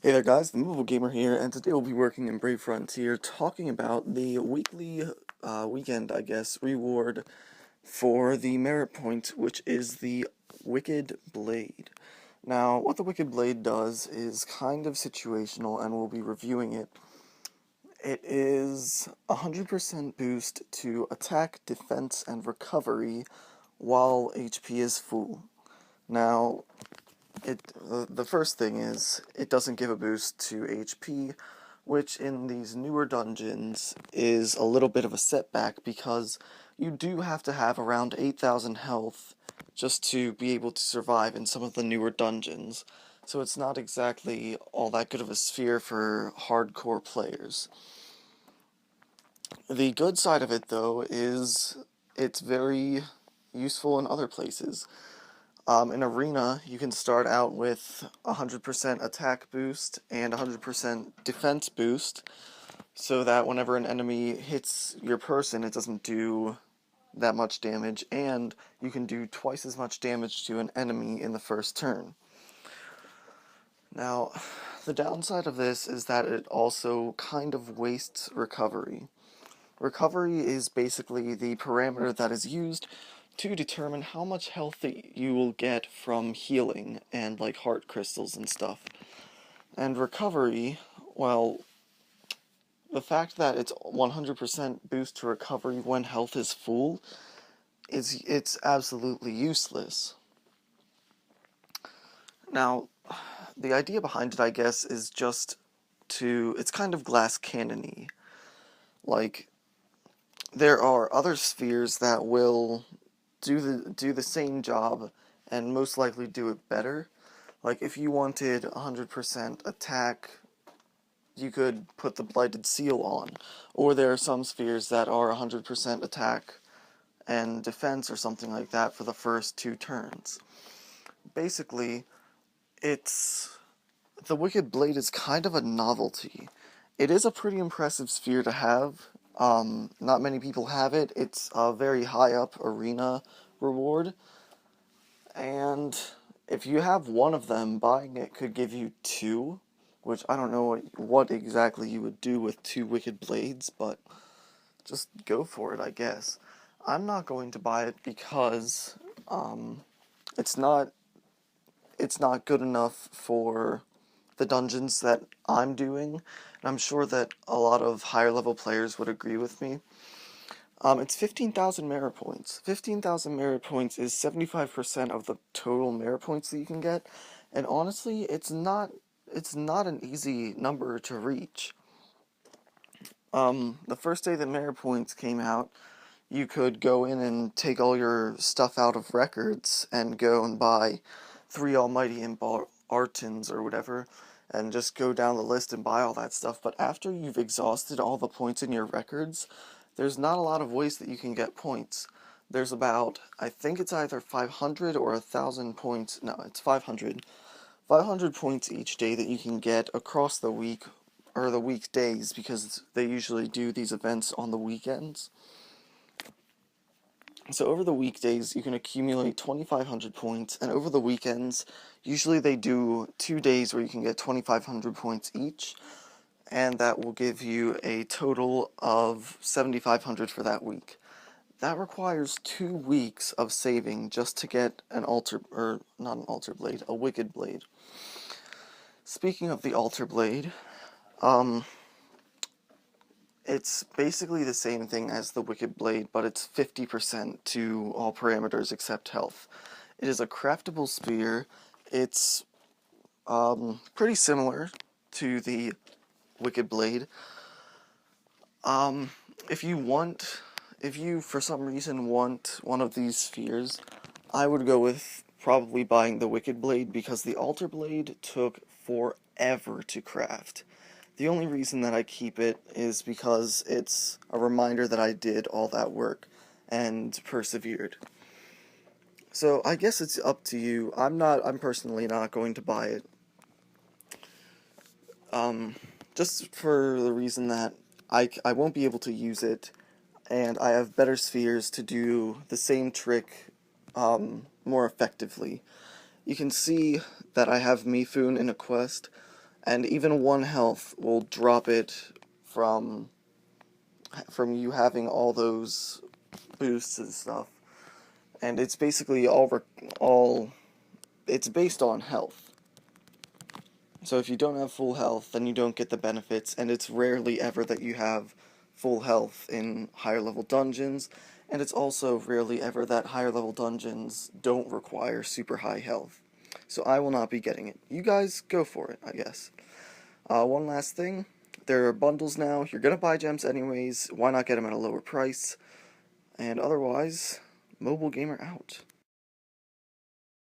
Hey there guys, the Movable Gamer here, and today we'll be working in Brave Frontier talking about the weekly, weekend, I guess, reward for the merit point, which is the Wicked Blade. Now, what the Wicked Blade does is kind of situational, and we'll be reviewing it. It is 100% boost to attack, defense, and recovery while HP is full. Now, the first thing is, it doesn't give a boost to HP, which in these newer dungeons is a little bit of a setback because you do have to have around 8,000 health just to be able to survive in some of the newer dungeons. So it's not exactly all that good of a sphere for hardcore players. The good side of it, though, is it's very useful in other places. In Arena, you can start out with 100% attack boost and 100% defense boost, so that whenever an enemy hits your person, it doesn't do that much damage, and you can do twice as much damage to an enemy in the first turn. Now, the downside of this is that it also kind of wastes recovery. Recovery is basically the parameter that is used to determine how much health that you will get from healing and like heart crystals and stuff. And recovery, well, the fact that it's 100% boost to recovery when health is full it's absolutely useless. Now, the idea behind it, I guess, is just it's kind of glass cannon-y. Like, there are other spheres that will do the same job and most likely do it better. Like if you wanted 100% attack, you could put the Blighted Seal on. Or there are some spheres that are 100% attack and defense or something like that for the first 2 turns. Basically, the Wicked Blade is kind of a novelty. It is a pretty impressive sphere to have. Not many people have it. It's a very high up arena reward. And if you have one of them, buying it could give you 2, which I don't know what exactly you would do with 2 Wicked Blades, but just go for it, I guess. I'm not going to buy it because it's not good enough for the dungeons that I'm doing, and I'm sure that a lot of higher level players would agree with me. It's 15,000 merit points. 15,000 merit points is 75% of the total merit points that you can get, and honestly, it's not an easy number to reach. The first day that merit points came out, you could go in and take all your stuff out of records and go and buy 3 Almighty Artons or whatever, and just go down the list and buy all that stuff. But after you've exhausted all the points in your records, there's not a lot of ways that you can get points. There's about, I think it's either 500 or 1,000 points. No, it's 500. 500 points each day that you can get across the week, or the weekdays, because they usually do these events on the weekends. So over the weekdays, you can accumulate 2,500 points, and over the weekends, usually they do 2 days where you can get 2,500 points each, and that will give you a total of 7,500 for that week. That requires 2 weeks of saving just to get an not an altar blade, a Wicked Blade. Speaking of the altar blade, it's basically the same thing as the Wicked Blade, but it's 50% to all parameters except health. It is a craftable spear. It's pretty similar to the Wicked Blade. If you for some reason want one of these spheres, I would go with probably buying the Wicked Blade because the Altar Blade took forever to craft. The only reason that I keep it is because it's a reminder that I did all that work and persevered. So I guess it's up to you. I'm personally not going to buy it. Just for the reason that I won't be able to use it, and I have better spheres to do the same trick more effectively. You can see that I have Mifune in a quest, and even 1 health will drop it from you having all those boosts and stuff. And it's basically all it's based on health. So if you don't have full health, then you don't get the benefits, and it's rarely ever that you have full health in higher level dungeons, and it's also rarely ever that higher level dungeons don't require super high health. So I will not be getting it. You guys go for it, I guess. One last thing, there are bundles now. You're gonna buy gems anyways, why not get them at a lower price? And otherwise, Mobile Gamer out.